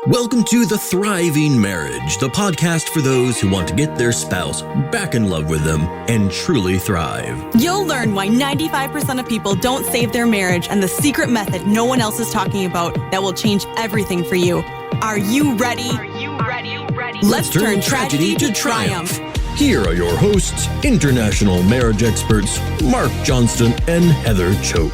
Welcome to The Thriving Marriage, the podcast for those who want to get their spouse back in love with them and truly thrive. You'll learn why 95% of people don't save their marriage and the secret method no one else is talking about that will change everything for you. Are you ready? Let's turn tragedy to triumph. Here are your hosts, international marriage experts, Mark Johnston and Heather Choate.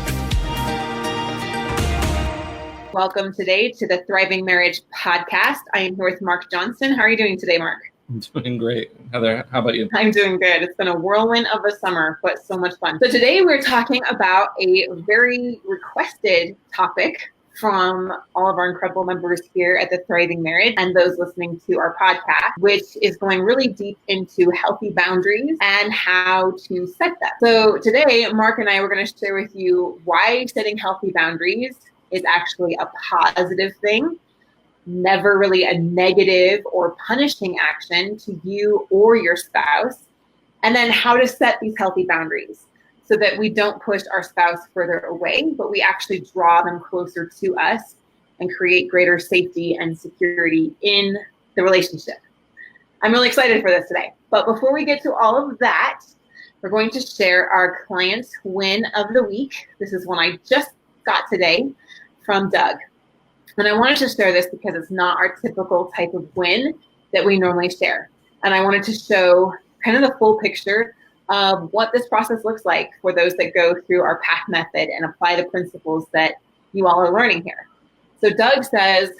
Welcome today to the Thriving Marriage podcast. I am here with Mark Johnston. How are you doing today, Mark? I'm doing great. Heather, how about you? I'm doing good. It's been a whirlwind of a summer, but so much fun. So today we're talking about a very requested topic from all of our incredible members here at the Thriving Marriage and those listening to our podcast, which is going really deep into healthy boundaries and how to set them. So today, Mark and I were going to share with you why setting healthy boundaries is actually a positive thing, never really a negative or punishing action to you or your spouse, and then how to set these healthy boundaries so that we don't push our spouse further away, but we actually draw them closer to us and create greater safety and security in the relationship. I'm really excited for this today. But before we get to all of that, we're going to share our client win of the week. This is one I just got today from Doug. And I wanted to share this because it's not our typical type of win that we normally share. And I wanted to show kind of the full picture of what this process looks like for those that go through our PATH method and apply the principles that you all are learning here. So Doug says,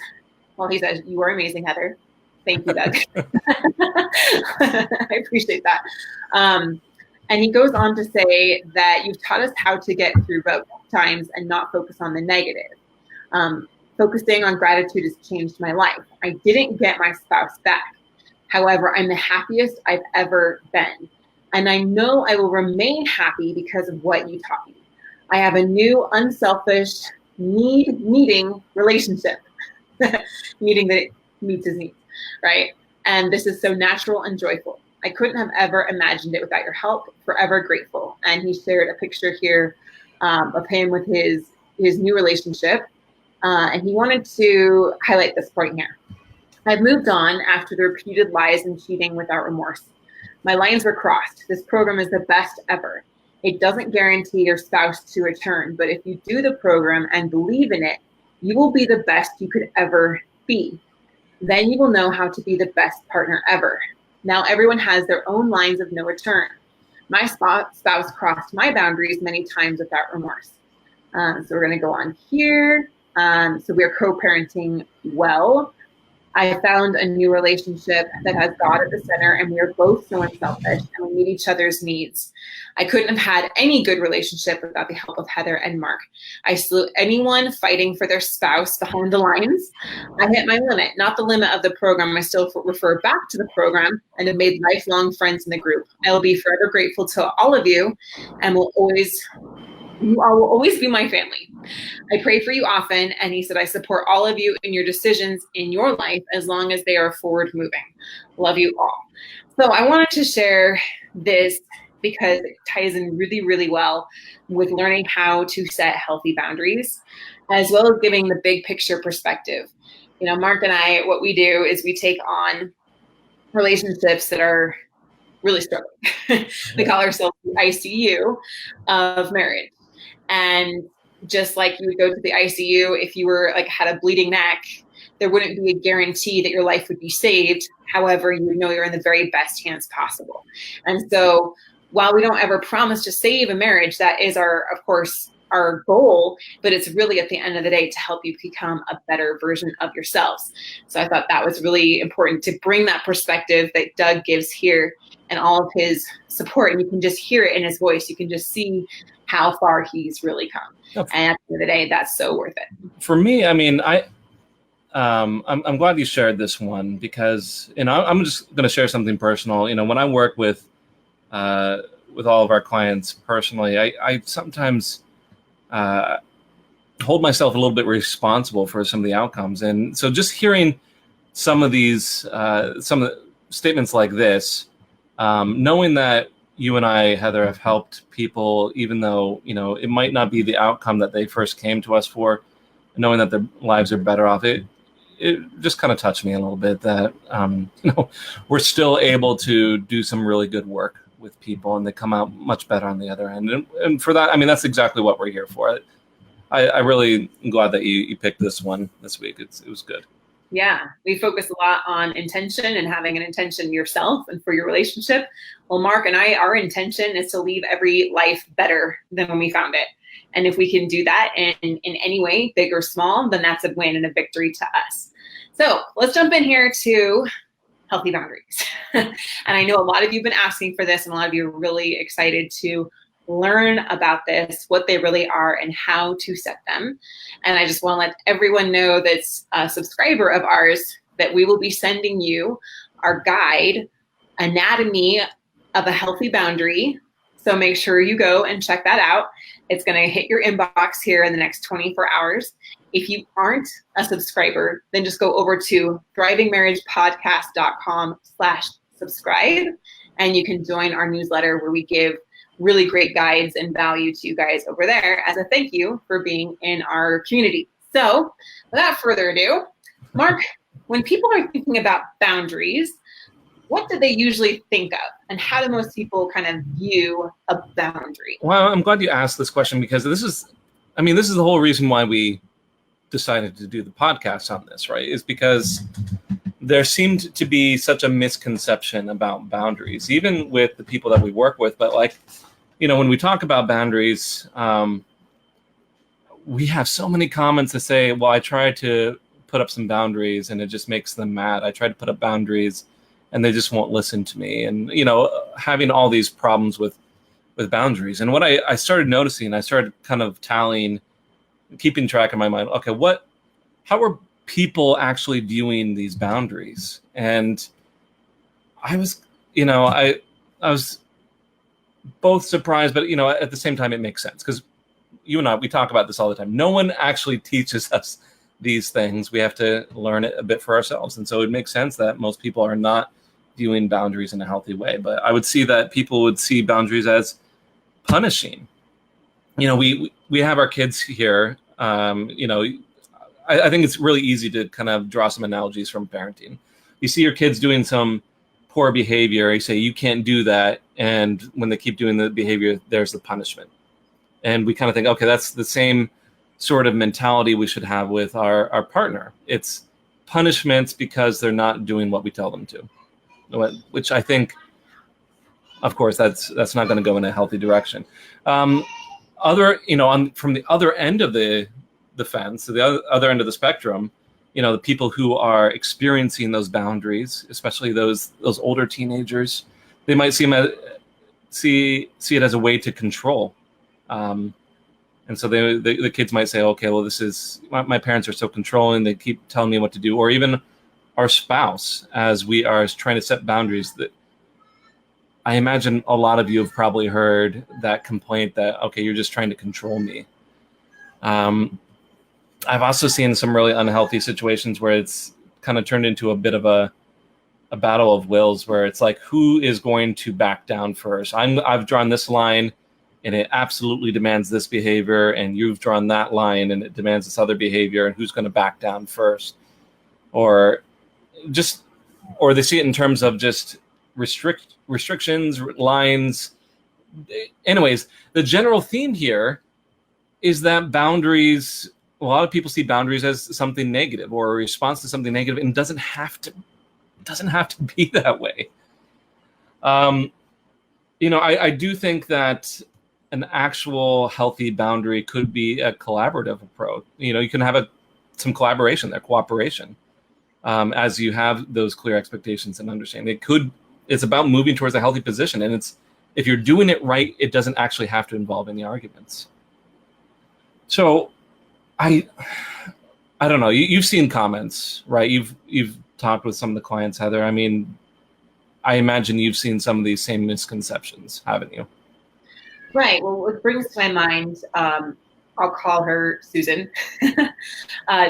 he says, "You are amazing, Heather." Thank you, Doug. I appreciate that. And he goes on to say that you've taught us how to get through both times and not focus on the negative. Focusing on gratitude has changed my life. I didn't get my spouse back. However, I'm the happiest I've ever been. And I know I will remain happy because of what you taught me. I have a new unselfish needing relationship. Needing that meets his needs, right? And this is so natural and joyful. I couldn't have ever imagined it without your help. Forever grateful. And he shared a picture here of him with his new relationship. And he wanted to highlight this point here. I've moved on after the repeated lies and cheating without remorse. My lines were crossed. This program is the best ever. It doesn't guarantee your spouse to return, but if you do the program and believe in it, you will be the best you could ever be. Then you will know how to be the best partner ever. Now everyone has their own lines of no return. My spouse crossed my boundaries many times without remorse. So we're going to go on here. So we're co-parenting well. I found a new relationship that has God at the center, and we are both so unselfish and we meet each other's needs. I couldn't have had any good relationship without the help of Heather and Mark. I salute anyone fighting for their spouse behind the lines. I hit my limit, not the limit of the program. I still refer back to the program and have made lifelong friends in the group. I will be forever grateful to all of you and you all will always be my family. I pray for you often. And he said, I support all of you in your decisions in your life as long as they are forward moving. Love you all. So I wanted to share this because it ties in really, really well with learning how to set healthy boundaries, as well as giving the big picture perspective. You know, Mark and I, what we do is we take on relationships that are really struggling. We call ourselves the ICU of marriage. And just like you would go to the ICU, if you were had a bleeding neck, there wouldn't be a guarantee that your life would be saved. However, you know you're in the very best hands possible. And so while we don't ever promise to save a marriage, that is of course, our goal, but it's really at the end of the day to help you become a better version of yourselves. So I thought that was really important to bring that perspective that Doug gives here and all of his support. And you can just hear it in his voice. You can just see how far he's really come. And at the end of the day, that's so worth it. For me, I mean, I'm glad you shared this one because, I'm just going to share something personal. When I work with all of our clients personally, I sometimes hold myself a little bit responsible for some of the outcomes. And so just hearing some of these, some of the statements like this, knowing that you and I, Heather, have helped people, even though, it might not be the outcome that they first came to us for, knowing that their lives are better off. it just kind of touched me a little bit that, we're still able to do some really good work with people and they come out much better on the other end. And for that, I mean, that's exactly what we're here for. I really am glad that you picked this one this week. It was good. Yeah, we focus a lot on intention and having an intention yourself and for your relationship. Well, Mark and I, our intention is to leave every life better than when we found it. And if we can do that in any way, big or small, then that's a win and a victory to us. So let's jump in here to healthy boundaries. And I know a lot of you have been asking for this and a lot of you are really excited to learn about this, what they really are and how to set them. And I just want to let everyone know that's a subscriber of ours that we will be sending you our guide, Anatomy of a Healthy Boundary. So make sure you go and check that out. It's going to hit your inbox here in the next 24 hours. If you aren't a subscriber, then just go over to thrivingmarriagepodcast.com/subscribe and you can join our newsletter where we give really great guides and value to you guys over there as a thank you for being in our community. So without further ado, Mark, when people are thinking about boundaries, what do they usually think of and how do most people kind of view a boundary? Well, I'm glad you asked this question because this is the whole reason why we decided to do the podcast on this, right? Is because there seemed to be such a misconception about boundaries, even with the people that we work with. But when we talk about boundaries, we have so many comments that say, well, I tried to put up some boundaries and it just makes them mad. I tried to put up boundaries and they just won't listen to me. And, having all these problems with boundaries. And what I started noticing, I started kind of tallying, keeping track in my mind, okay, how are people actually viewing these boundaries? And I was, I was both surprised, but, at the same time, it makes sense because you and I, we talk about this all the time. No one actually teaches us these things. We have to learn it a bit for ourselves. And so it makes sense that most people are not viewing boundaries in a healthy way. But I would see that people would see boundaries as punishing. We have our kids here. I think it's really easy to kind of draw some analogies from parenting. You see your kids doing some poor behavior, you say, you can't do that. And when they keep doing the behavior, there's the punishment. And we kind of think, okay, that's the same sort of mentality we should have with our partner. It's punishments because they're not doing what we tell them to, which I think, of course, that's not going to go in a healthy direction. From the other end of the fence, so the other end of the spectrum, the people who are experiencing those boundaries, especially those older teenagers, they might see it as a way to control. And so the kids might say, okay, well, this is, my parents are so controlling, they keep telling me what to do. Or even our spouse, as we are trying to set boundaries, that I imagine a lot of you have probably heard that complaint that, okay, you're just trying to control me. I've also seen some really unhealthy situations where it's kind of turned into a bit of a battle of wills, where it's like, who is going to back down first? I've drawn this line and it absolutely demands this behavior, and you've drawn that line and it demands this other behavior, and who's going to back down first? Or they see it in terms of just restrictions, lines. Anyways, the general theme here is that boundaries, a lot of people see boundaries as something negative or a response to something negative, and it doesn't have to be that way. I do think that an actual healthy boundary could be a collaborative approach. You can have some collaboration there, cooperation, as you have those clear expectations and understanding. It's about moving towards a healthy position, and if you're doing it right, it doesn't actually have to involve any arguments. So, I don't know. You've seen comments, right? You've talked with some of the clients, Heather. I mean, I imagine you've seen some of these same misconceptions, haven't you? Right. Well, what brings to my mind, I'll call her Susan,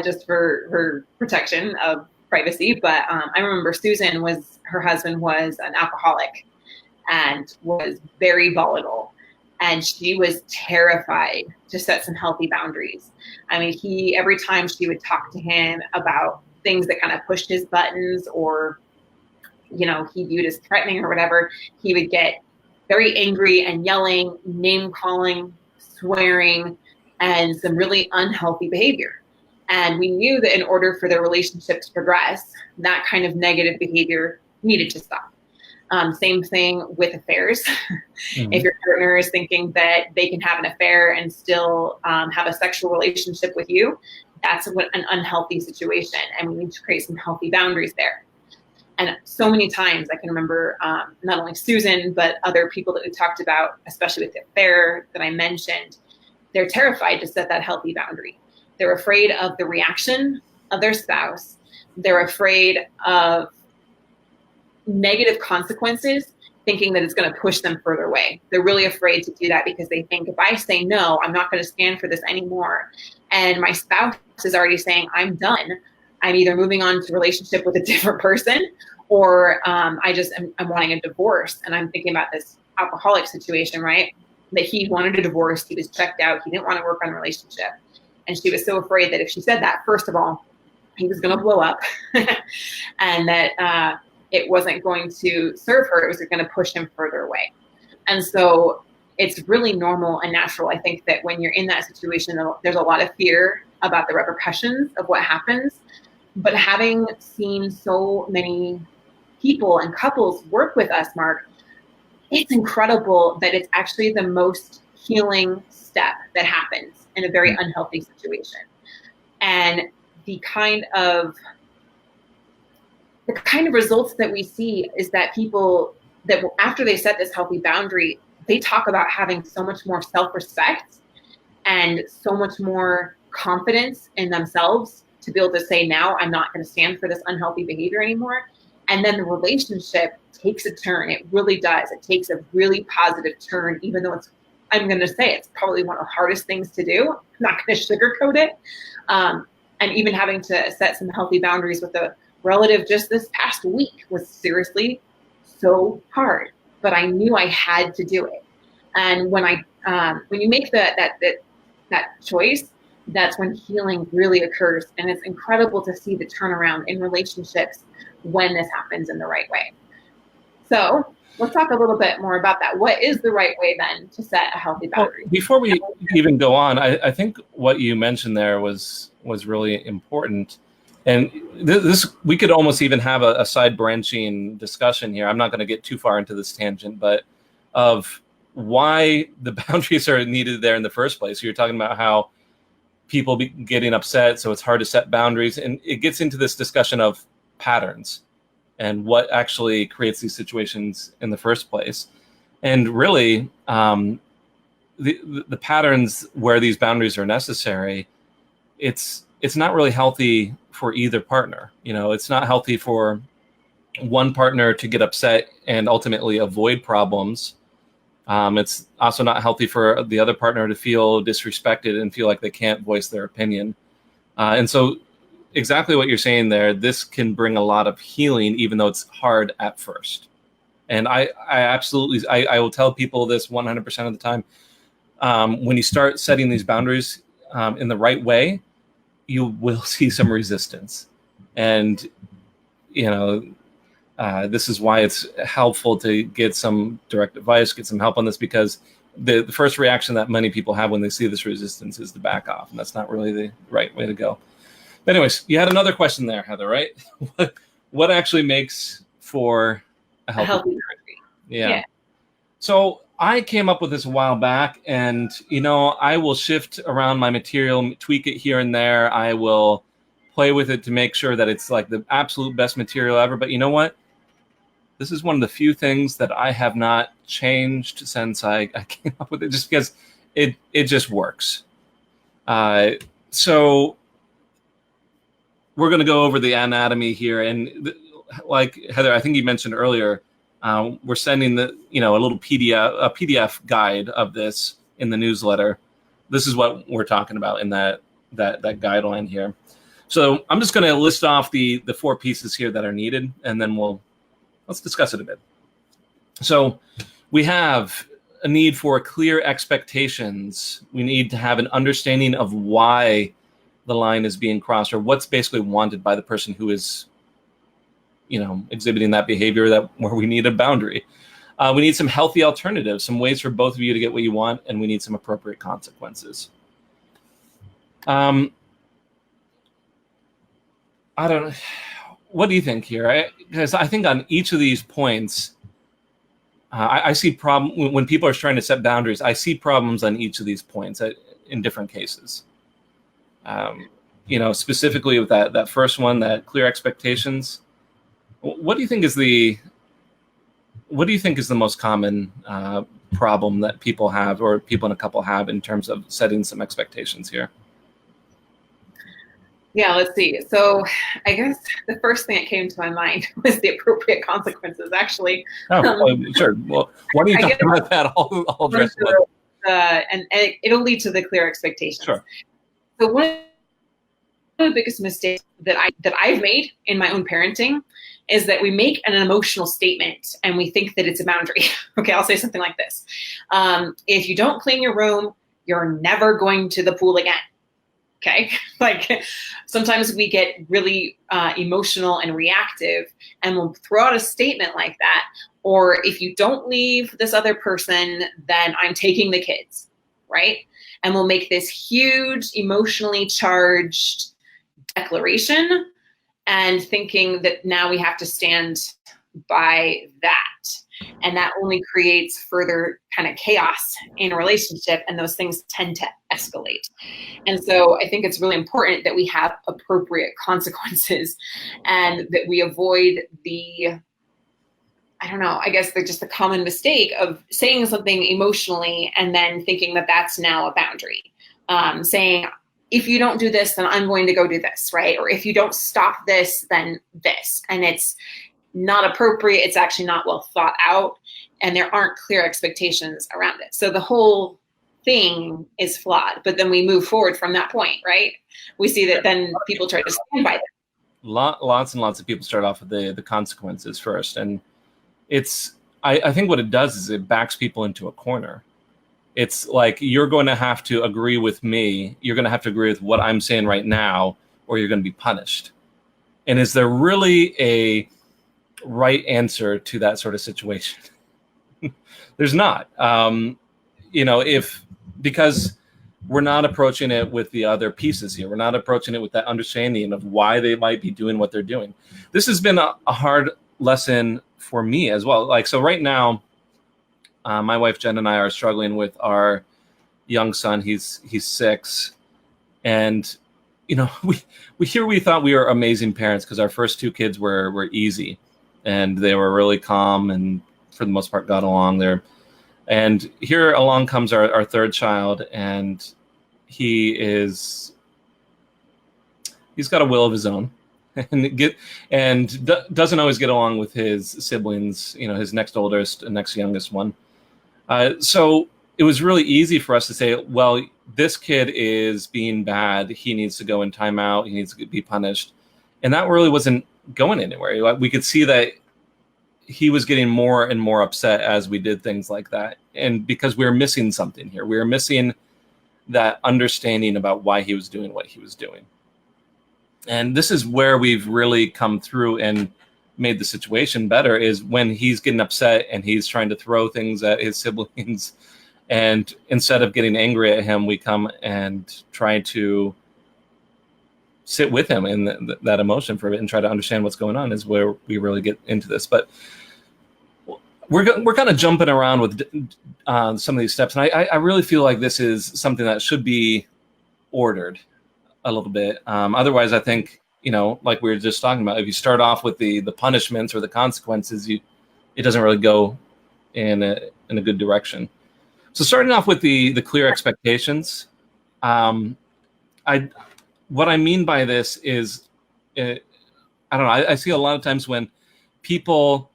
just for her protection of privacy. But I remember Susan her husband was an alcoholic and was very volatile. And she was terrified to set some healthy boundaries. I mean, every time she would talk to him about things that kind of pushed his buttons, or, you know, he viewed as threatening or whatever, he would get very angry and yelling, name calling, swearing, and some really unhealthy behavior. And we knew that in order for the relationship to progress, that kind of negative behavior needed to stop. Same thing with affairs. Mm-hmm. If your partner is thinking that they can have an affair and still have a sexual relationship with you, that's an unhealthy situation. And we need to create some healthy boundaries there. And so many times I can remember not only Susan, but other people that we talked about, especially with the affair that I mentioned, they're terrified to set that healthy boundary. They're afraid of the reaction of their spouse. They're afraid of negative consequences, thinking that it's going to push them further away. They're really afraid to do that because they think, if I say no, I'm not going to stand for this anymore. And my spouse is already saying, I'm done. I'm either moving on to a relationship with a different person, or I'm wanting a divorce. And I'm thinking about this alcoholic situation, right? That he wanted a divorce. He was checked out. He didn't want to work on a relationship. And she was so afraid that if she said that, first of all, he was going to blow up and that it wasn't going to serve her. It was going to push him further away. And so it's really normal and natural. I think that when you're in that situation, there's a lot of fear about the repercussions of what happens. But having seen so many people and couples work with us, Mark, it's incredible that it's actually the most healing step that happens in a very unhealthy situation. And the kind of results that we see is that people that after they set this healthy boundary, they talk about having so much more self-respect and so much more confidence in themselves to be able to say, now I'm not going to stand for this unhealthy behavior anymore. And then the relationship takes a turn. It really does. It takes a really positive turn, even though I'm going to say it's probably one of the hardest things to do. I'm not going to sugarcoat it. And even having to set some healthy boundaries with a relative just this past week was seriously so hard, but I knew I had to do it. And when you make that choice, that's when healing really occurs. And it's incredible to see the turnaround in relationships when this happens in the right way. So let's talk a little bit more about that. What is the right way then to set a healthy boundary? Well, before we even go on, I think what you mentioned there was really important. And this we could almost even have a side branching discussion here. I'm not going to get too far into this tangent, but of why the boundaries are needed there in the first place. You're talking about how people be getting upset, so it's hard to set boundaries. And it gets into this discussion of patterns and what actually creates these situations in the first place. And really, the patterns where these boundaries are necessary, it's not really healthy for either partner. You know, it's not healthy for one partner to get upset and ultimately avoid problems. It's also not healthy for the other partner to feel disrespected and feel like they can't voice their opinion. And so exactly what you're saying there, this can bring a lot of healing, even though it's hard at first. And I absolutely, I will tell people this 100% of the time. When you start setting these boundaries in the right way, you will see some resistance. And, you know, this is why it's helpful to get some direct advice, get some help on this, because the first reaction that many people have when they see this resistance is to back off. And that's not really the right way to go. But anyways, you had another question there, Heather, right? What actually makes for a healthy boundary? Yeah. So I came up with this a while back, and, you know, I will shift around my material, tweak it here and there. I will play with it to make sure that it's like the absolute best material ever. But you know what? This is one of the few things that I have not changed since I came up with it, just because it just works. So we're going to go over the anatomy here. And like Heather, I think you mentioned earlier, we're sending a little PDF guide of this in the newsletter. This is what we're talking about in that guideline here. So I'm just going to list off the 4 pieces here that are needed, and then let's discuss it a bit. So we have a need for clear expectations. We need to have an understanding of why the line is being crossed, or what's basically wanted by the person who is, exhibiting that behavior where we need a boundary. We need some healthy alternatives, some ways for both of you to get what you want, and we need some appropriate consequences. I don't know. What do you think here? Because I think on each of these points, I see problem when people are trying to set boundaries. I see problems on each of these points in different cases. Specifically with that first one, that clear expectations. What do you think is the most common problem that people have, or people in a couple have, in terms of setting some expectations here? Yeah, let's see. So I guess the first thing that came to my mind was the appropriate consequences, actually. Sure. Well, why don't you talk about that? I'll address it. And it'll lead to the clear expectations. Sure. So one of the biggest mistakes that I've made in my own parenting is that we make an emotional statement and we think that it's a boundary. Okay, I'll say something like this. If you don't clean your room, you're never going to the pool again. Okay, like sometimes we get really emotional and reactive, and we'll throw out a statement like that. Or if you don't leave this other person, then I'm taking the kids, right? And we'll make this huge emotionally charged declaration and thinking that now we have to stand by that. And that only creates further kind of chaos in a relationship, and those things tend to escalate. And so I think it's really important that we have appropriate consequences and that we avoid the common mistake of saying something emotionally and then thinking that that's now a boundary. Saying, if you don't do this, then I'm going to go do this, right? Or if you don't stop this, then this. And it's not appropriate. It's actually not well thought out, and there aren't clear expectations around it. So the whole thing is flawed, but then we move forward from that point, right? We see that then people try to stand by them. Lots and lots of people start off with the consequences first. And I think what it does is it backs people into a corner. It's like, you're going to have to agree with me. You're going to have to agree with what I'm saying right now, or you're going to be punished. And is there really a right answer to that sort of situation? There's not. Because we're not approaching it with the other pieces here. We're not approaching it with that understanding of why they might be doing what they're doing. This has been a hard lesson for me as well. Like, so right now, my wife Jen and I are struggling with our young son. He's 6, and we thought we were amazing parents because our first 2 kids were easy, and they were really calm and for the most part got along there. And here along comes our third child, and he's got a will of his own, and doesn't always get along with his siblings, his next oldest and next youngest one. So it was really easy for us to say, well, this kid is being bad. He needs to go in timeout. He needs to be punished. And that really wasn't going anywhere. We could see that he was getting more and more upset as we did things like that. And because we were missing something here, we were missing that understanding about why he was doing what he was doing. And this is where we've really come through and made the situation better, is when he's getting upset and he's trying to throw things at his siblings. And instead of getting angry at him, we come and try to sit with him in that emotion for a bit and try to understand what's going on, is where we really get into this. But we're kind of jumping around with some of these steps. And I really feel like this is something that should be ordered a little bit. Otherwise, I think, like we were just talking about, if you start off with the punishments or the consequences, it doesn't really go in a good direction. So starting off with the clear expectations, what I mean by this is, I don't know, I see a lot of times when people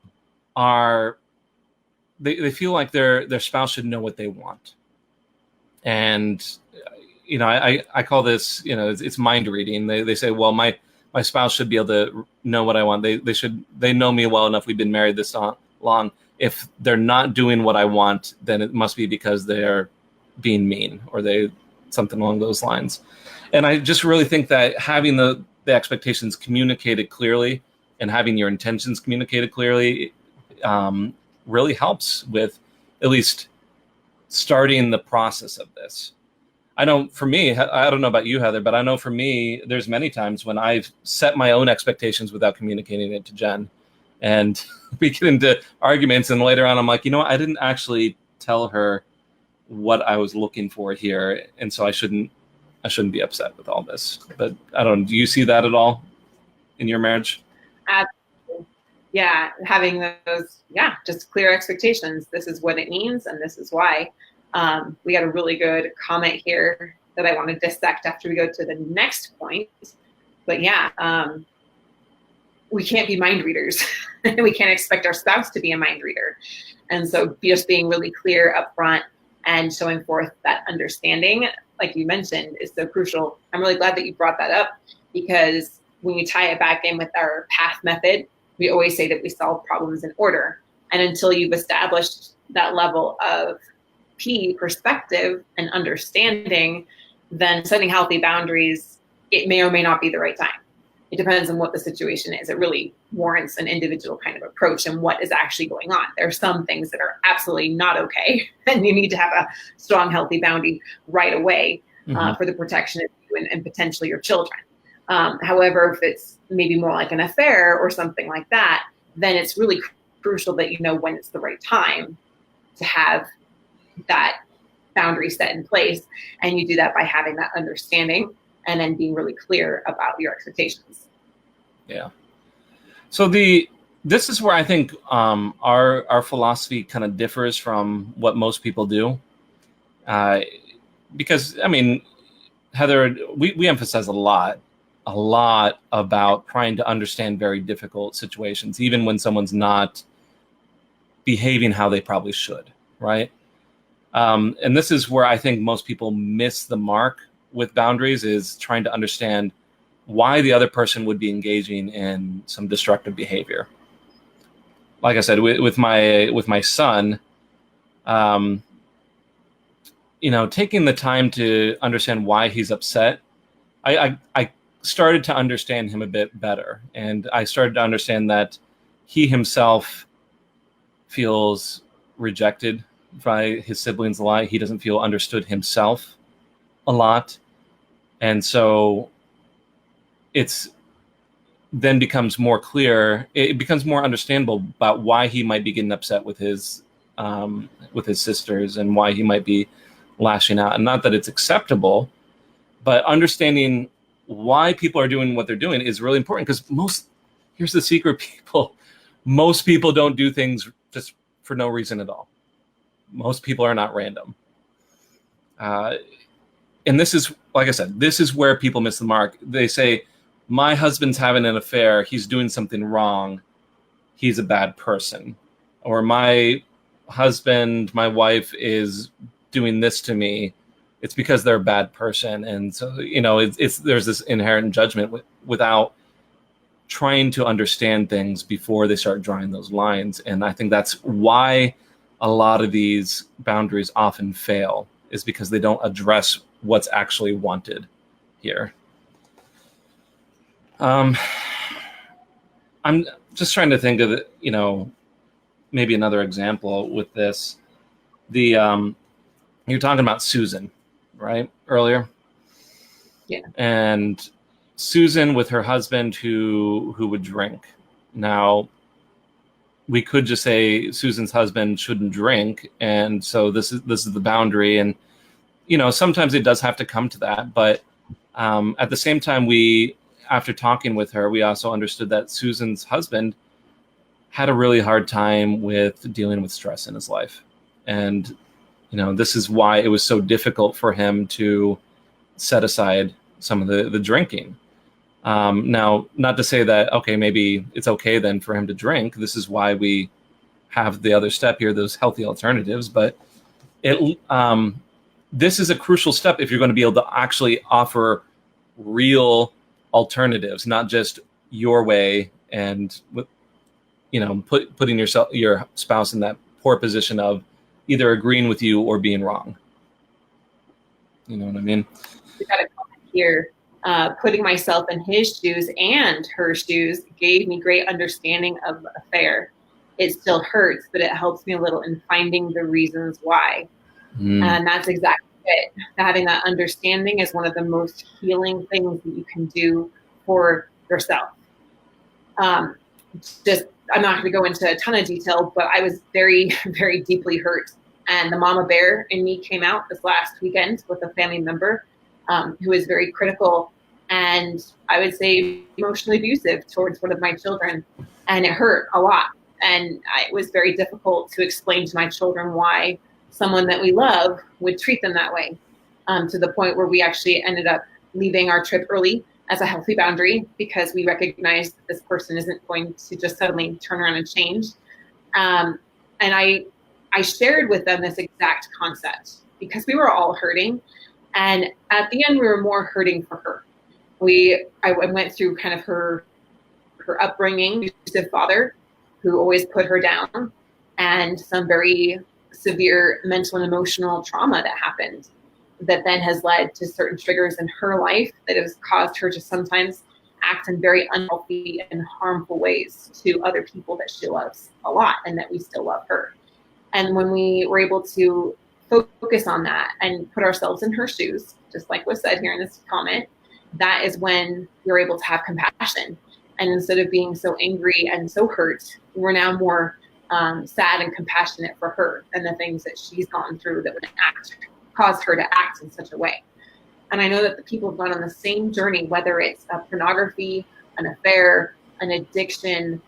they feel like their spouse should know what they want. And, I call this, it's mind reading. They say, well, my spouse should be able to know what I want. They know me well enough. We've been married this long. If they're not doing what I want, then it must be because they're being mean, or something along those lines. And I just really think that having the expectations communicated clearly and having your intentions communicated clearly really helps with at least starting the process of this. I know for me, I don't know about you, Heather, but I know for me, there's many times when I've set my own expectations without communicating it to Jen. And we get into arguments, and later on I'm like, you know what, I didn't actually tell her what I was looking for here, and so I shouldn't be upset with all this. But I don't know, do you see that at all in your marriage? Absolutely. Yeah, having those, just clear expectations. This is what it means, and this is why. We got a really good comment here that I want to dissect after we go to the next point. But we can't be mind readers. We can't expect our spouse to be a mind reader. And so just being really clear up front and showing forth that understanding, like you mentioned, is so crucial. I'm really glad that you brought that up, because when you tie it back in with our PATH method, we always say that we solve problems in order. And until you've established that level of P, perspective and understanding, then setting healthy boundaries, it may or may not be the right time. It depends on what the situation is. It really warrants an individual kind of approach and what is actually going on. There are some things that are absolutely not okay, and you need to have a strong, healthy boundary right away for the protection of you and potentially your children. However, if it's maybe more like an affair or something like that, then it's really crucial that you know when it's the right time to have that boundary set in place. And you do that by having that understanding and then being really clear about your expectations. Yeah. So this is where I think our philosophy kind of differs from what most people do. Because, I mean, Heather, we emphasize a lot about trying to understand very difficult situations, even when someone's not behaving how they probably should, right? And this is where I think most people miss the mark with boundaries, is trying to understand why the other person would be engaging in some destructive behavior. Like I said, with my son, taking the time to understand why he's upset, I started to understand him a bit better. And I started to understand that he himself feels rejected by his siblings a lot. He doesn't feel understood himself a lot. And so it's then becomes more clear. It becomes more understandable about why he might be getting upset with his sisters and why he might be lashing out. And not that it's acceptable, but understanding why people are doing what they're doing is really important, because here's the secret, most people don't do things just for no reason at all. Most people are not random. And this is, like I said, this is where people miss the mark. They say, my husband's having an affair, he's doing something wrong, he's a bad person. Or my wife is doing this to me, it's because they're a bad person. And so, there's this inherent judgment without trying to understand things before they start drawing those lines. And I think that's why a lot of these boundaries often fail, is because they don't address what's actually wanted here. I'm just trying to think of, maybe another example with this. You're talking about Susan, right? Earlier. Yeah. And Susan with her husband who would drink. Now, we could just say Susan's husband shouldn't drink, and so this is the boundary. And sometimes it does have to come to that, but at the same time, after talking with her, we also understood that Susan's husband had a really hard time with dealing with stress in his life, and this is why it was so difficult for him to set aside some of the drinking. Now, not to say that, okay, maybe it's okay then for him to drink. This is why we have the other step here, those healthy alternatives. But this is a crucial step if you're going to be able to actually offer real alternatives, not just your way, and putting your spouse in that poor position of either agreeing with you or being wrong. You know what I mean? We got a comment here, putting myself in his shoes and her shoes gave me great understanding of the affair. It still hurts, but it helps me a little in finding the reasons why. And that's exactly it. Having that understanding is one of the most healing things that you can do for yourself. I'm not going to go into a ton of detail, but I was very, very deeply hurt. And the mama bear in me came out this last weekend with a family member who is very critical and I would say emotionally abusive towards one of my children. And it hurt a lot. And it was very difficult to explain to my children why someone that we love would treat them that way, to the point where we actually ended up leaving our trip early as a healthy boundary because we recognized that this person isn't going to just suddenly turn around and change. And I shared with them this exact concept because we were all hurting. And at the end, we were more hurting for her. I went through kind of her upbringing, abusive father who always put her down, and some very severe mental and emotional trauma that happened that then has led to certain triggers in her life that has caused her to sometimes act in very unhealthy and harmful ways to other people that she loves a lot and that we still love her. And when we were able to focus on that and put ourselves in her shoes, just like was said here in this comment, that is when we're able to have compassion. And instead of being so angry and so hurt, we're now more sad and compassionate for her and the things that she's gone through that would cause her to act in such a way. And I know that the people have gone on the same journey, whether it's pornography, an affair, an addiction,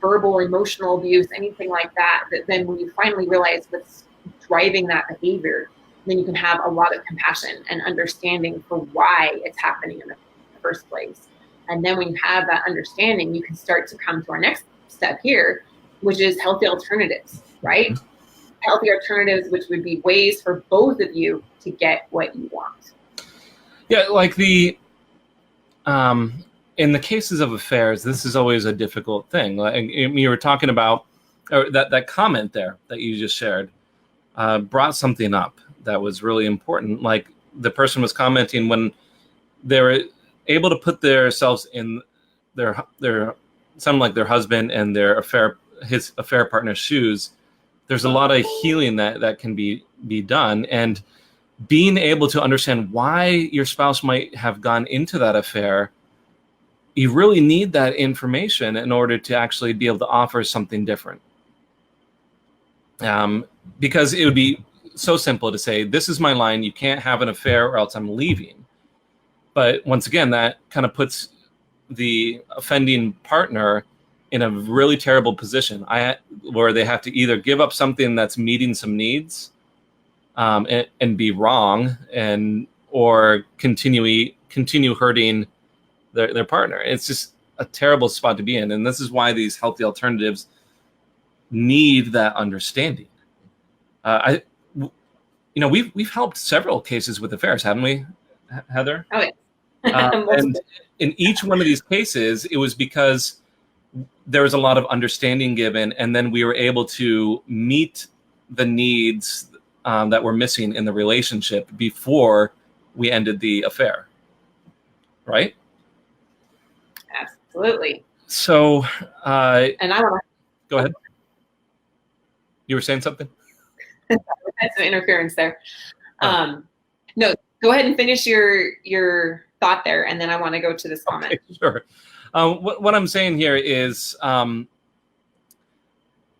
verbal, emotional abuse, anything like that, that then when you finally realize what's driving that behavior, then you can have a lot of compassion and understanding for why it's happening in the first place. And then when you have that understanding, you can start to come to our next step here, which is healthy alternatives, right? Healthy alternatives, which would be ways for both of you to get what you want. Yeah, like in the cases of affairs, this is always a difficult thing. Like you were talking about, or that comment there that you just shared brought something up that was really important. Like the person was commenting when they were able to put themselves in their sound like their husband and his affair partner's shoes. There's a lot of healing that can be done, and being able to understand why your spouse might have gone into that affair. You really need that information in order to actually be able to offer something different. Because it would be so simple to say, this is my line, you can't have an affair or else I'm leaving. But once again, that kind of puts the offending partner in a really terrible position where they have to either give up something that's meeting some needs and be wrong or continue hurting their partner. It's just a terrible spot to be in. And this is why these healthy alternatives need that understanding. We've helped several cases with affairs, haven't we, Heather? Oh, yeah. And in each one of these cases, it was because there was a lot of understanding given, and then we were able to meet the needs that were missing in the relationship before we ended the affair. Right? Absolutely. So, and I want to go ahead. You were saying something? I had some interference there. No, go ahead and finish your thought there, and then I want to go to this comment. Okay, sure. What I'm saying here is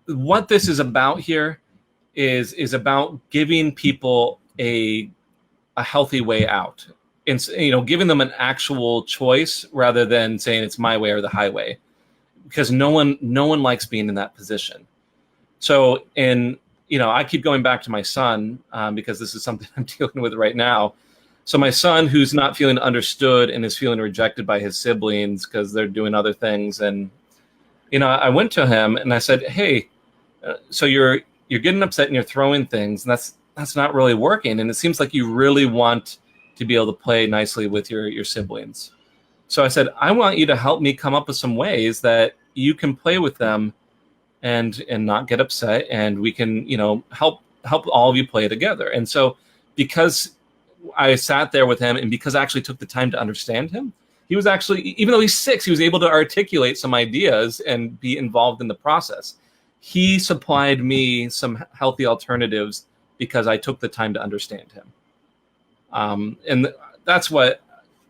what this is about here is about giving people a healthy way out. And giving them an actual choice rather than saying it's my way or the highway, because no one likes being in that position. So, I keep going back to my son because this is something I'm dealing with right now. So my son, who's not feeling understood and is feeling rejected by his siblings because they're doing other things, and I went to him and I said, "Hey, so you're getting upset and you're throwing things, and that's not really working. And it seems like you really want to be able to play nicely with your siblings. So I said, I want you to help me come up with some ways that you can play with them and not get upset, and we can, help all of you play together." And so because I sat there with him, and because I actually took the time to understand him, he was actually, even though he's 6, he was able to articulate some ideas and be involved in the process. He supplied me some healthy alternatives because I took the time to understand him. And that's what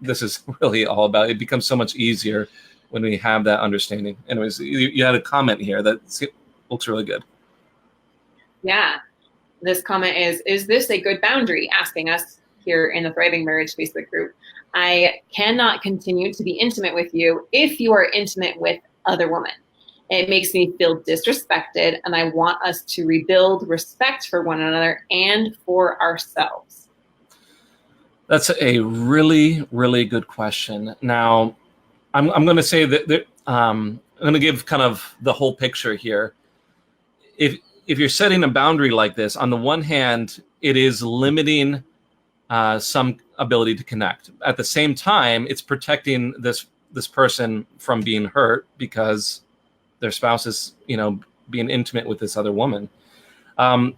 this is really all about. It becomes so much easier when we have that understanding. Anyways, you had a comment here that looks really good. Yeah. This comment is this a good boundary? Asking us here in the Thriving Marriage Facebook group. I cannot continue to be intimate with you if you are intimate with other women. It makes me feel disrespected, and I want us to rebuild respect for one another and for ourselves. That's a really, really good question. Now, I'm going to say that I'm going to give kind of the whole picture here. If you're setting a boundary like this, on the one hand, it is limiting some ability to connect. At the same time, it's protecting this person from being hurt because their spouse is, being intimate with this other woman.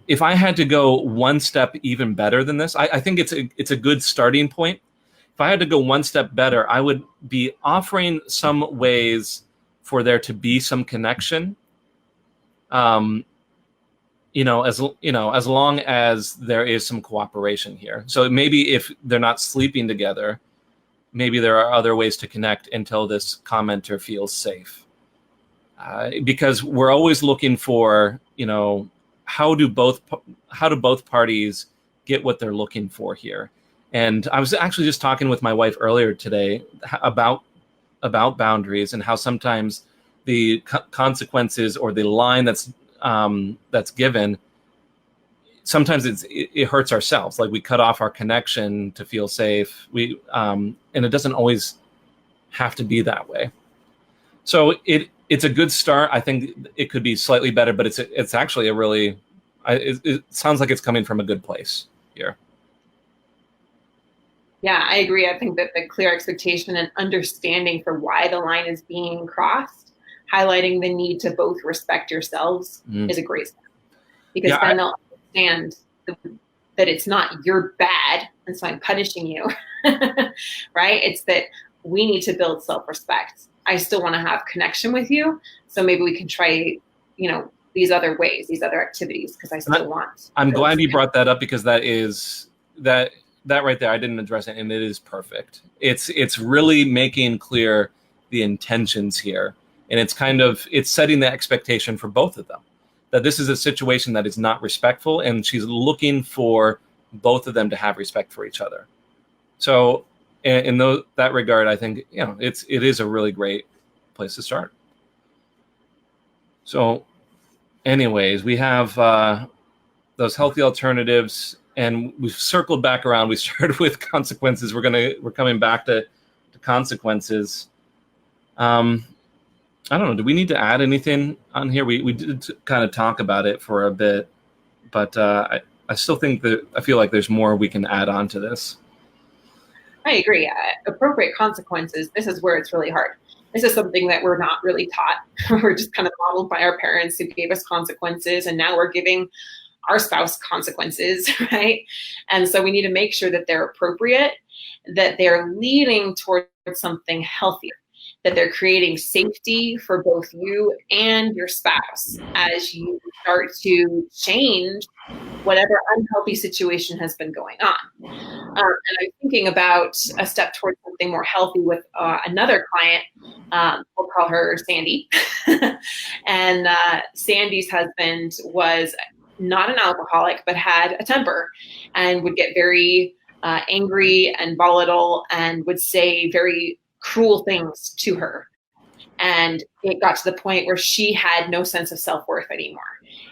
If I had to go one step even better than this, I think it's a good starting point. If I had to go one step better, I would be offering some ways for there to be some connection. As long as there is some cooperation here. So maybe if they're not sleeping together, maybe there are other ways to connect until this commenter feels safe. Because we're always looking for, how do both parties get what they're looking for here? And I was actually just talking with my wife earlier today about boundaries and how sometimes the consequences or the line that's given, sometimes it hurts ourselves. Like we cut off our connection to feel safe. And it doesn't always have to be that way. So it's a good start. I think it could be slightly better, but it's actually it sounds like it's coming from a good place here. Yeah, I agree. I think that the clear expectation and understanding for why the line is being crossed, highlighting the need to both respect yourselves is a great step. Because then they'll understand that it's not you're bad, and so I'm punishing you, right? It's that we need to build self-respect. I still want to have connection with you, so maybe we can try, these other ways, these other activities, because I still want. I'm glad you brought that up because that right there, I didn't address it, and it is perfect. It's really making clear the intentions here. And it's setting the expectation for both of them that this is a situation that is not respectful, and she's looking for both of them to have respect for each other. So in that regard, I think, it is a really great place to start. So anyways, we have those healthy alternatives, and we've circled back around. We started with consequences. We're coming back to consequences. I don't know. Do we need to add anything on here? We did kind of talk about it for a bit, but I still think that I feel like there's more we can add on to this. I agree. Appropriate consequences. This is where it's really hard. This is something that we're not really taught. We're just kind of modeled by our parents who gave us consequences, and now we're giving our spouse consequences, right? And so we need to make sure that they're appropriate, that they're leading towards something healthier, that they're creating safety for both you and your spouse as you start to change whatever unhealthy situation has been going on. And I'm thinking about a step towards something more healthy with another client. We'll call her Sandy. And Sandy's husband was not an alcoholic, but had a temper and would get very angry and volatile and would say very cruel things to her. And it got to the point where she had no sense of self-worth anymore.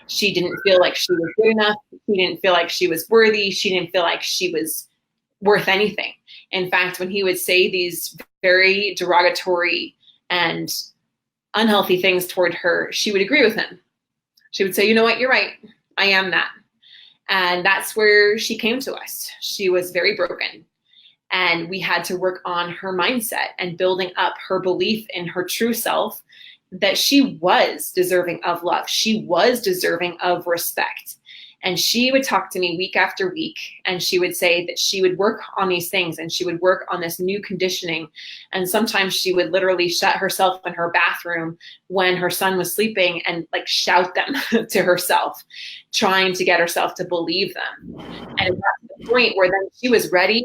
She didn't feel like she was good enough. She didn't feel like she was worthy. She didn't feel like she was worth anything. In fact, when he would say these very derogatory and unhealthy things toward her, she would agree with him. She would say, you know what, you're right. I am that. And that's where she came to us. She was very broken. And we had to work on her mindset and building up her belief in her true self, that she was deserving of love. She was deserving of respect. And she would talk to me week after week, and she would say that she would work on these things and she would work on this new conditioning. And sometimes she would literally shut herself in her bathroom when her son was sleeping and like shout them to herself, trying to get herself to believe them. And it got to the point where then she was ready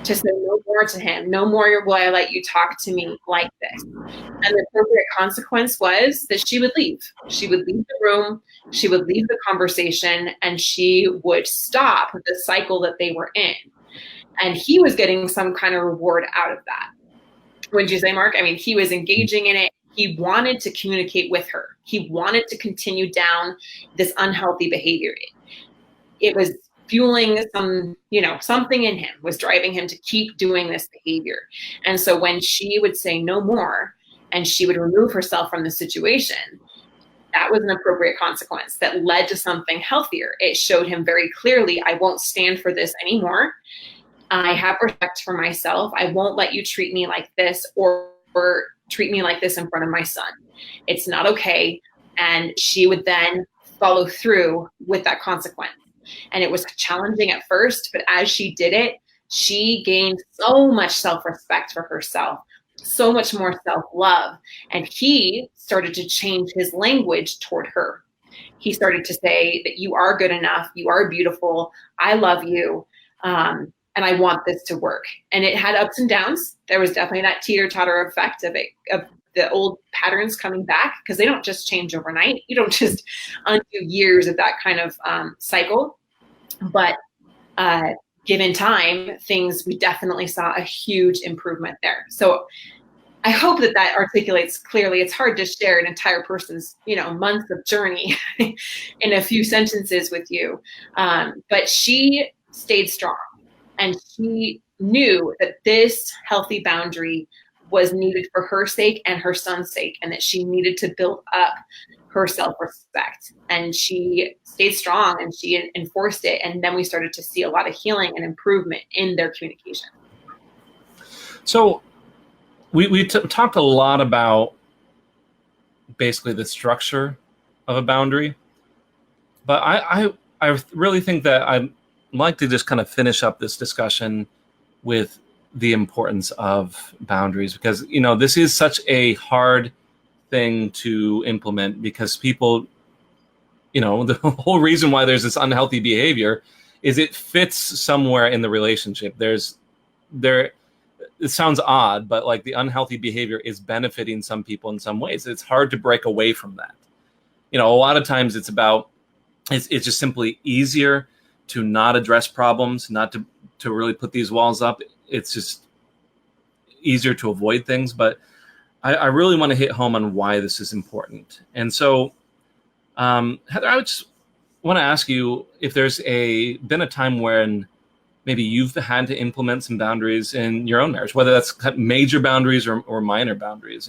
to say no more to him. No more will I let you talk to me like this. And the appropriate consequence was that she would leave. She would leave the room, she would leave the conversation, and she would stop the cycle that they were in. And he was getting some kind of reward out of that. Wouldn't you say, Mark? I mean, he was engaging in it. He wanted to communicate with her. He wanted to continue down this unhealthy behavior. It was fueling something in him was driving him to keep doing this behavior. And so when she would say no more and she would remove herself from the situation, that was an appropriate consequence that led to something healthier. It showed him very clearly, I won't stand for this anymore. I have respect for myself. I won't let you treat me like this or treat me like this in front of my son. It's not okay. And she would then follow through with that consequence. And it was challenging at first, but as she did it, she gained so much self-respect for herself, so much more self-love. And he started to change his language toward her. He started to say that you are good enough, you are beautiful, I love you, and I want this to work. And it had ups and downs. There was definitely that teeter-totter effect of the old patterns coming back, because they don't just change overnight. You don't just undo years of that kind of cycle. But given time, we definitely saw a huge improvement there. So I hope that articulates clearly. It's hard to share an entire person's, months of journey in a few sentences with you. But she stayed strong, and she knew that this healthy boundary was needed for her sake and her son's sake, and that she needed to build up her self-respect. And she stayed strong and she enforced it. And then we started to see a lot of healing and improvement in their communication. So we talked a lot about basically the structure of a boundary, but I really think that I'd like to just kind of finish up this discussion with the importance of boundaries, because this is such a hard thing to implement, because people, the whole reason why there's this unhealthy behavior is it fits somewhere in the relationship. It sounds odd, but like the unhealthy behavior is benefiting some people in some ways. It's hard to break away from that. A lot of times it's just simply easier to not address problems, not to really put these walls up. It's just easier to avoid things, but I really want to hit home on why this is important. And so, Heather, I would just want to ask you if there's been a time when maybe you've had to implement some boundaries in your own marriage, whether that's major boundaries or minor boundaries.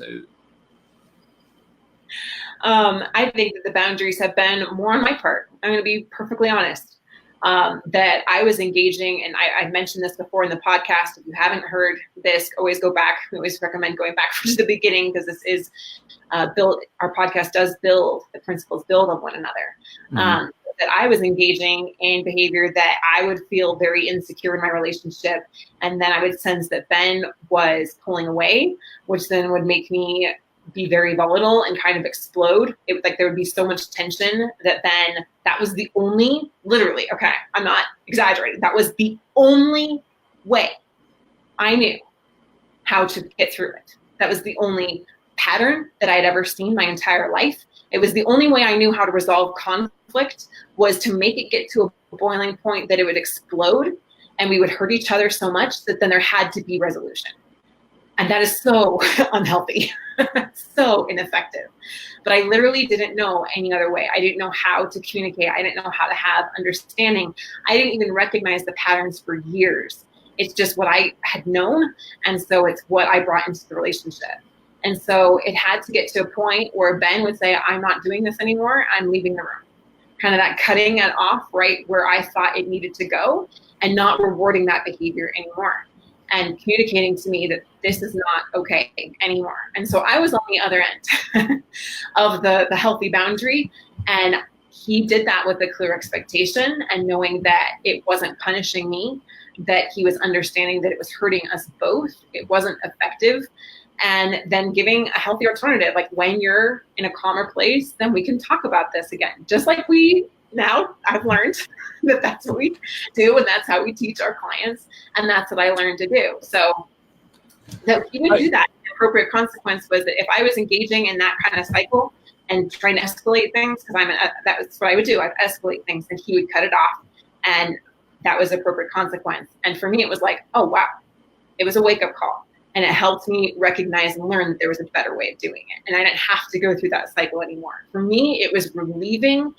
I think that the boundaries have been more on my part. I'm going to be perfectly honest. That I was engaging, and I mentioned this before in the podcast. If you haven't heard this, always go back. We always recommend going back to the beginning, because this is built. Our podcast does build, the principles build on one another. Mm-hmm. That I was engaging in behavior that I would feel very insecure in my relationship, and then I would sense that Ben was pulling away, which then would make me be very volatile and kind of explode. It was like there would be so much tension that then that was the only, literally, okay, I'm not exaggerating, that was the only way I knew how to get through it. That was the only pattern that I had ever seen my entire life. It was the only way I knew how to resolve conflict, was to make it get to a boiling point that it would explode and we would hurt each other so much that then there had to be resolution. And that is so unhealthy, so ineffective. But I literally didn't know any other way. I didn't know how to communicate. I didn't know how to have understanding. I didn't even recognize the patterns for years. It's just what I had known. And so it's what I brought into the relationship. And so it had to get to a point where Ben would say, I'm not doing this anymore. I'm leaving the room. Kind of that cutting it off right where I thought it needed to go, and not rewarding that behavior anymore. And communicating to me that this is not okay anymore. And so I was on the other end of the healthy boundary, and he did that with a clear expectation and knowing that it wasn't punishing me, that he was understanding that it was hurting us both. It wasn't effective. And then giving a healthy alternative, like when you're in a calmer place, then we can talk about this again. Just like I've learned that that's what we do, and that's how we teach our clients, and that's what I learned to do. So that he would do that. The appropriate consequence was that if I was engaging in that kind of cycle and trying to escalate things, because that's what I would do. I'd escalate things, and he would cut it off, and that was appropriate consequence. And for me, it was like, oh wow, it was a wake-up call. And it helped me recognize and learn that there was a better way of doing it. And I didn't have to go through that cycle anymore. For me, it was relieving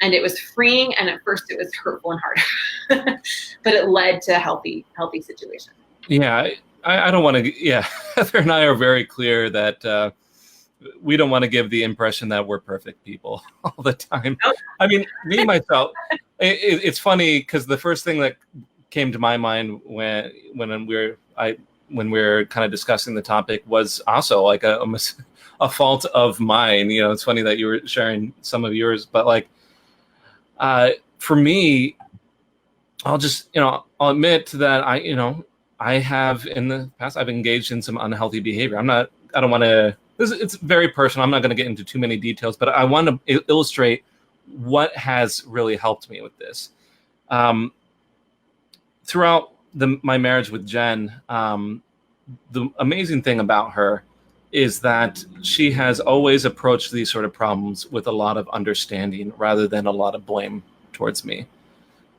and it was freeing. And at first it was hurtful and hard, but it led to a healthy situation. Yeah, I don't want to, Heather and I are very clear that we don't want to give the impression that we're perfect people all the time. Nope. I mean, me, myself, it's funny because the first thing that came to my mind when we were kind of discussing the topic was also like a fault of mine. It's funny that you were sharing some of yours, but like, for me, I'll admit that I have in the past, I've engaged in some unhealthy behavior. It's very personal. I'm not going to get into too many details, but I want to illustrate what has really helped me with this. Throughout my marriage with Jen, the amazing thing about her is that she has always approached these sort of problems with a lot of understanding rather than a lot of blame towards me.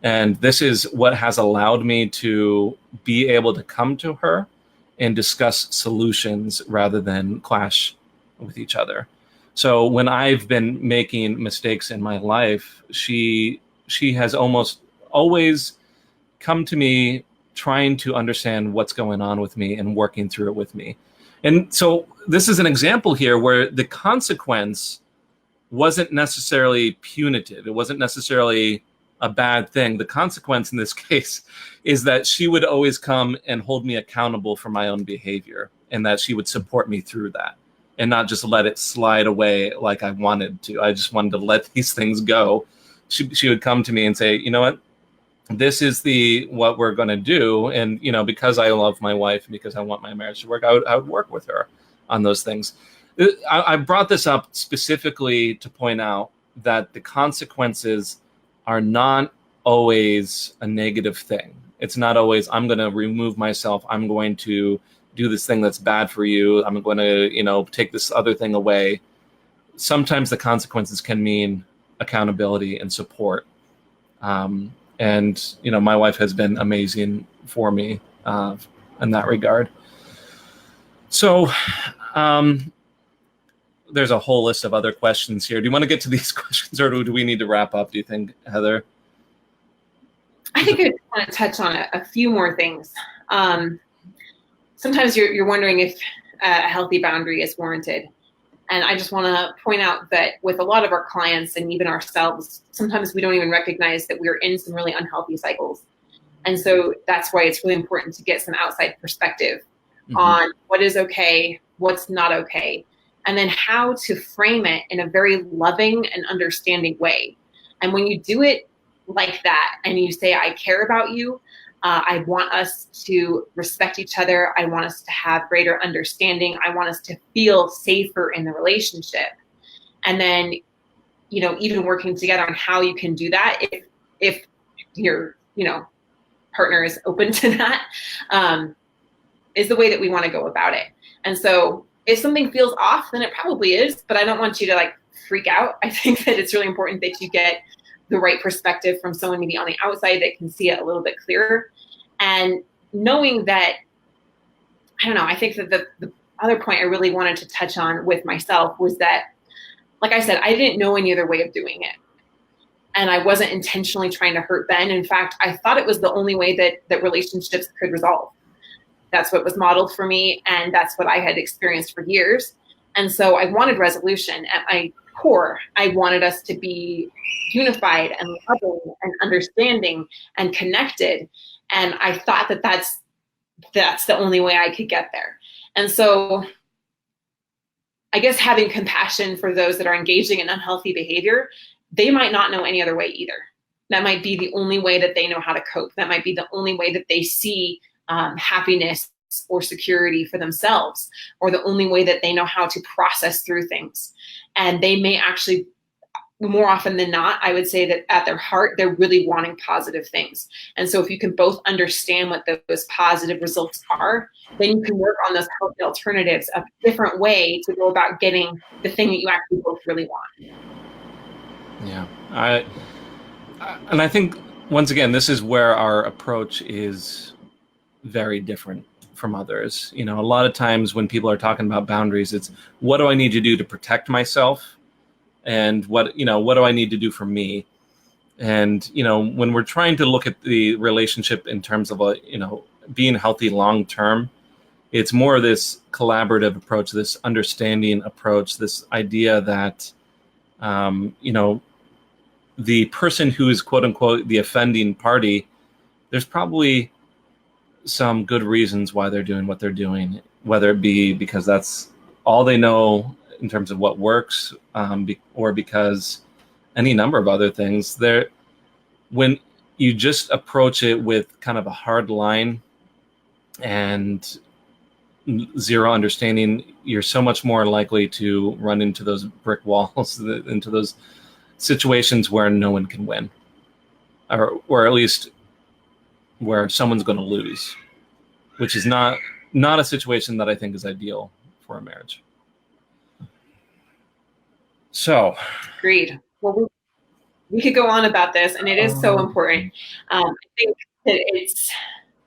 And this is what has allowed me to be able to come to her and discuss solutions rather than clash with each other. So when I've been making mistakes in my life, she has almost always come to me trying to understand what's going on with me and working through it with me. And so this is an example here where the consequence wasn't necessarily punitive. It wasn't necessarily a bad thing. The consequence in this case is that she would always come and hold me accountable for my own behavior, and that she would support me through that and not just let it slide away like I wanted to. I just wanted to let these things go. She would come to me and say, you know what? This is what we're going to do. And, because I love my wife and because I want my marriage to work, I would work with her on those things. I brought this up specifically to point out that the consequences are not always a negative thing. It's not always, I'm going to remove myself. I'm going to do this thing that's bad for you. I'm going to, take this other thing away. Sometimes the consequences can mean accountability and support. And, my wife has been amazing for me in that regard. So there's a whole list of other questions here. Do you want to get to these questions, or do we need to wrap up, do you think, Heather? I think I want to touch on a few more things. Sometimes you're wondering if a healthy boundary is warranted. And I just want to point out that with a lot of our clients and even ourselves, sometimes we don't even recognize that we're in some really unhealthy cycles. And so that's why it's really important to get some outside perspective on what is okay, what's not okay, and then how to frame it in a very loving and understanding way. And when you do it like that and you say, I care about you, I want us to respect each other. I want us to have greater understanding. I want us to feel safer in the relationship. And then, even working together on how you can do that if your, partner is open to that, is the way that we want to go about it. And so if something feels off, then it probably is, but I don't want you to freak out. I think that it's really important that you get the right perspective from someone maybe on the outside that can see it a little bit clearer. And knowing that, I think that the other point I really wanted to touch on with myself was that, like I said, I didn't know any other way of doing it. And I wasn't intentionally trying to hurt Ben. In fact, I thought it was the only way that relationships could resolve. That's what was modeled for me, and that's what I had experienced for years. And so I wanted resolution. At my core, I wanted us to be unified and loving and understanding and connected. And I thought that that's the only way I could get there. And so I guess having compassion for those that are engaging in unhealthy behavior they might not know any other way either. That might be the only way that they know how to cope. That might be the only way that they see happiness or security for themselves, or the only way that they know how to process through things. And they may actually, more often than not, I would say that at their heart, they're really wanting positive things. And so if you can both understand what those positive results are, then you can work on those healthy alternatives, a different way to go about getting the thing that you actually both really want. Yeah. And I think, once again, this is where our approach is very different from others. A lot of times when people are talking about boundaries, it's what do I need to do to protect myself? And what do I need to do for me? And, when we're trying to look at the relationship in terms of, being healthy long-term, it's more of this collaborative approach, this understanding approach, this idea that, the person who is quote unquote the offending party, there's probably some good reasons why they're doing what they're doing, whether it be because that's all they know in terms of what works, or because any number of other things. When you just approach it with kind of a hard line and zero understanding, you're so much more likely to run into those brick walls, into those situations where no one can win, or at least where someone's going to lose, which is not a situation that I think is ideal for a marriage. So, agreed. Well, we could go on about this, and it is so important. I think that it's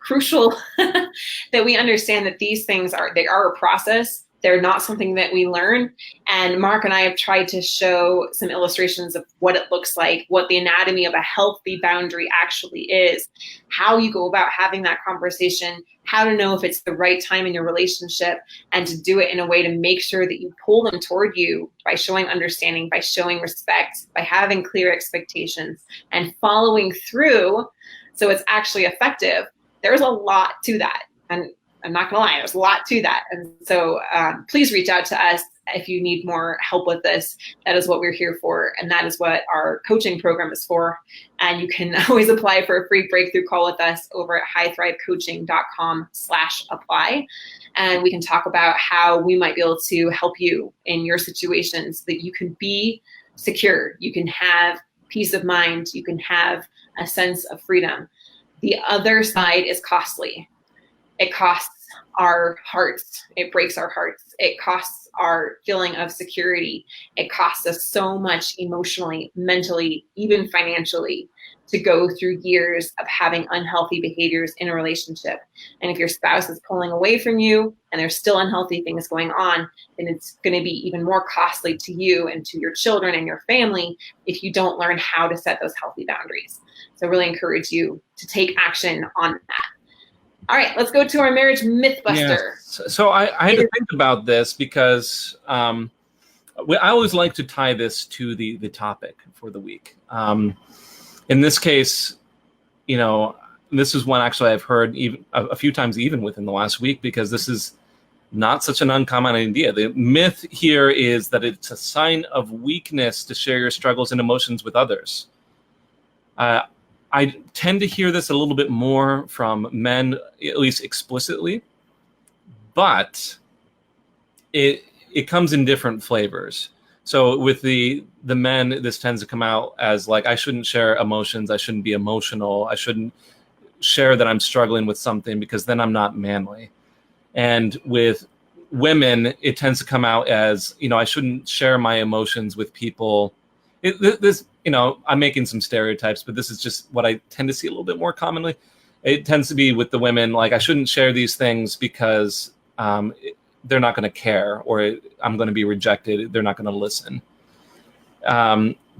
crucial that we understand that these things are a process. They're not something that we learn. And Mark and I have tried to show some illustrations of what it looks like, what the anatomy of a healthy boundary actually is, how you go about having that conversation, how to know if it's the right time in your relationship, and to do it in a way to make sure that you pull them toward you by showing understanding, by showing respect, by having clear expectations and following through so it's actually effective. There's a lot to that. And I'm not going to lie, there's a lot to that. And so please reach out to us if you need more help with this. That is what we're here for. And that is what our coaching program is for. And you can always apply for a free breakthrough call with us over at highthrivecoaching.com/apply. And we can talk about how we might be able to help you in your situation so that you can be secure. You can have peace of mind. You can have a sense of freedom. The other side is costly. It costs our hearts. It breaks our hearts. It costs our feeling of security. It costs us so much emotionally, mentally, even financially to go through years of having unhealthy behaviors in a relationship. And if your spouse is pulling away from you and there's still unhealthy things going on, then it's going to be even more costly to you and to your children and your family if you don't learn how to set those healthy boundaries. So I really encourage you to take action on that. All right, let's go to our marriage mythbuster. Yeah. So I had to think about this because I always like to tie this to the topic for the week. In this case, this is one actually I've heard even a few times even within the last week, because this is not such an uncommon idea. The myth here is that it's a sign of weakness to share your struggles and emotions with others. I tend to hear this a little bit more from men, at least explicitly, but it comes in different flavors. So with the men, this tends to come out as like, I shouldn't share emotions. I shouldn't be emotional. I shouldn't share that I'm struggling with something because then I'm not manly. And with women, it tends to come out as, I shouldn't share my emotions with people. I'm making some stereotypes, but this is just what I tend to see a little bit more commonly. It tends to be with the women, like, I shouldn't share these things because they're not going to care, or I'm going to be rejected. They're not going to listen.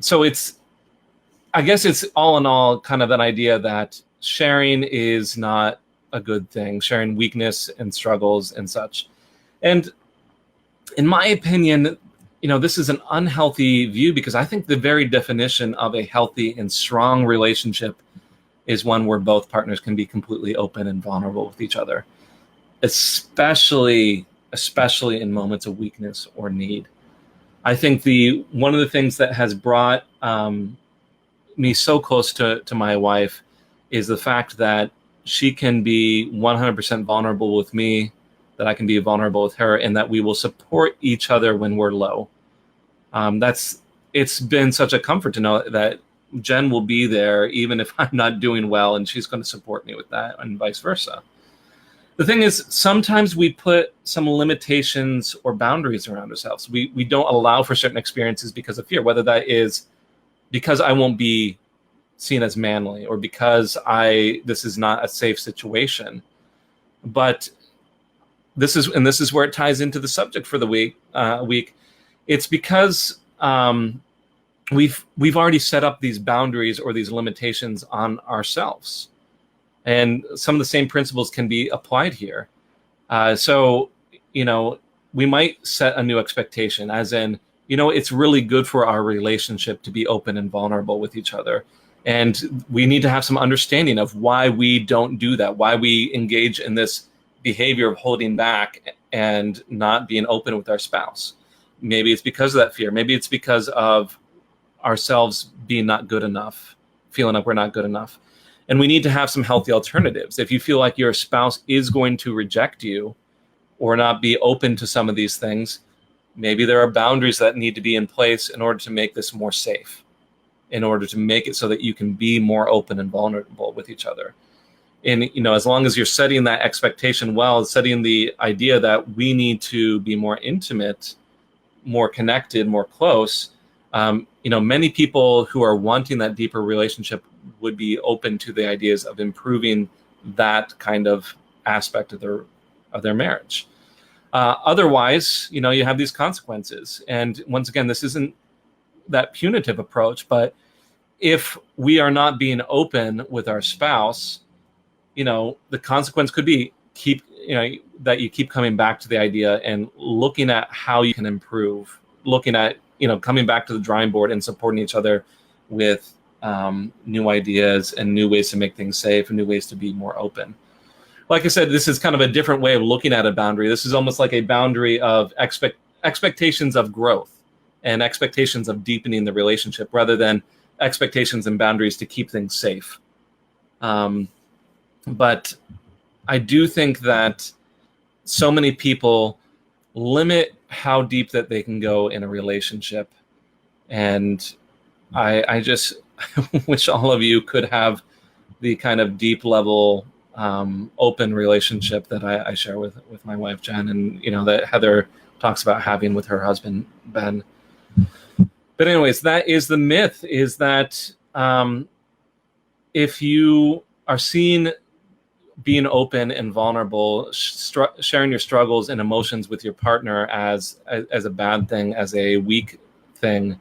So I guess it's all in all kind of an idea that sharing is not a good thing, sharing weakness and struggles and such. And in my opinion, this is an unhealthy view, because I think the very definition of a healthy and strong relationship is one where both partners can be completely open and vulnerable with each other, especially in moments of weakness or need. I think one of the things that has brought me so close to my wife is the fact that she can be 100% vulnerable with me, that I can be vulnerable with her, and that we will support each other when we're low. It's been such a comfort to know that Jen will be there even if I'm not doing well, and she's going to support me with that, and vice versa. The thing is, sometimes we put some limitations or boundaries around ourselves. We don't allow for certain experiences because of fear, whether that is because I won't be seen as manly, or because this is not a safe situation. But this is where it ties into the subject for the week. It's because we've already set up these boundaries or these limitations on ourselves, and some of the same principles can be applied here. So we might set a new expectation, as in, it's really good for our relationship to be open and vulnerable with each other. And we need to have some understanding of why we don't do that, why we engage in this behavior of holding back and not being open with our spouse. Maybe it's because of that fear. Maybe it's because of ourselves being not good enough, feeling like we're not good enough. And we need to have some healthy alternatives. If you feel like your spouse is going to reject you or not be open to some of these things, maybe there are boundaries that need to be in place in order to make this more safe, in order to make it so that you can be more open and vulnerable with each other. And, as long as you're setting that expectation well, setting the idea that we need to be more intimate, more connected, more close, many people who are wanting that deeper relationship would be open to the ideas of improving that kind of aspect of their marriage. Otherwise, you have these consequences. And once again, this isn't that punitive approach, but if we are not being open with our spouse, the consequence could be that you keep coming back to the idea and looking at how you can improve, looking at, coming back to the drawing board and supporting each other with new ideas and new ways to make things safe and new ways to be more open. Like I said, this is kind of a different way of looking at a boundary. This is almost like a boundary of expectations of growth and expectations of deepening the relationship, rather than expectations and boundaries to keep things safe. But I do think that so many people limit how deep that they can go in a relationship. And I just wish all of you could have the kind of deep level open relationship that I share with my wife, Jen, and, that Heather talks about having with her husband, Ben. But anyways, that is the myth, is that if you are seen being open and vulnerable, sharing your struggles and emotions with your partner as a bad thing, as a weak thing,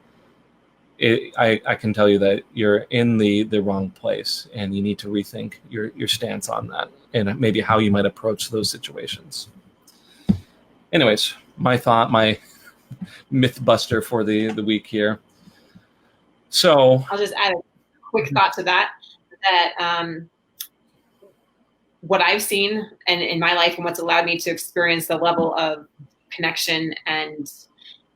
I can tell you that you're in the wrong place, and you need to rethink your stance on that and maybe how you might approach those situations. Anyways, my myth buster for the week here. So I'll just add a quick thought to that what I've seen and in my life, and what's allowed me to experience the level of connection and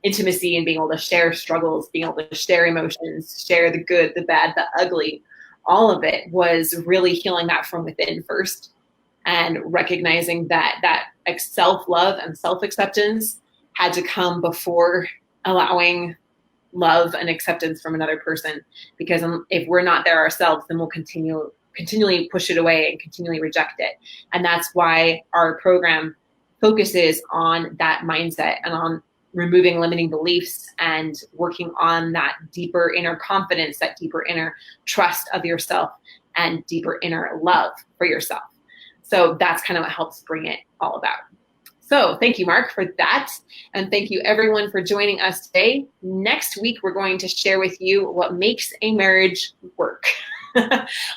intimacy and being able to share struggles, being able to share emotions, share the good, the bad, the ugly, all of it was really healing that from within first, and recognizing that self-love and self-acceptance had to come before allowing love and acceptance from another person. Because if we're not there ourselves, then we'll continually push it away and continually reject it. And that's why our program focuses on that mindset and on removing limiting beliefs and working on that deeper inner confidence, that deeper inner trust of yourself, and deeper inner love for yourself. So that's kind of what helps bring it all about. So thank you, Mark, for that. And thank you, everyone, for joining us today. Next week, we're going to share with you what makes a marriage work.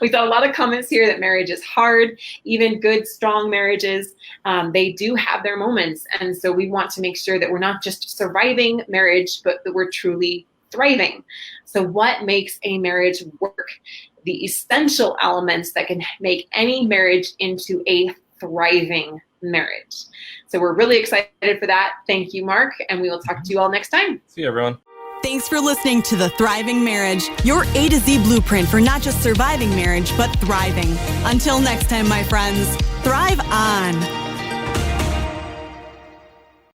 We got a lot of comments here that marriage is hard. Even good, strong marriages, they do have their moments. And so we want to make sure that we're not just surviving marriage, but that we're truly thriving. So what makes a marriage work? The essential elements that can make any marriage into a thriving marriage. So we're really excited for that. Thank you, Mark. And we will talk to you all next time. See you, everyone. Thanks for listening to The Thriving Marriage, your A to Z blueprint for not just surviving marriage, but thriving. Until next time, my friends, thrive on.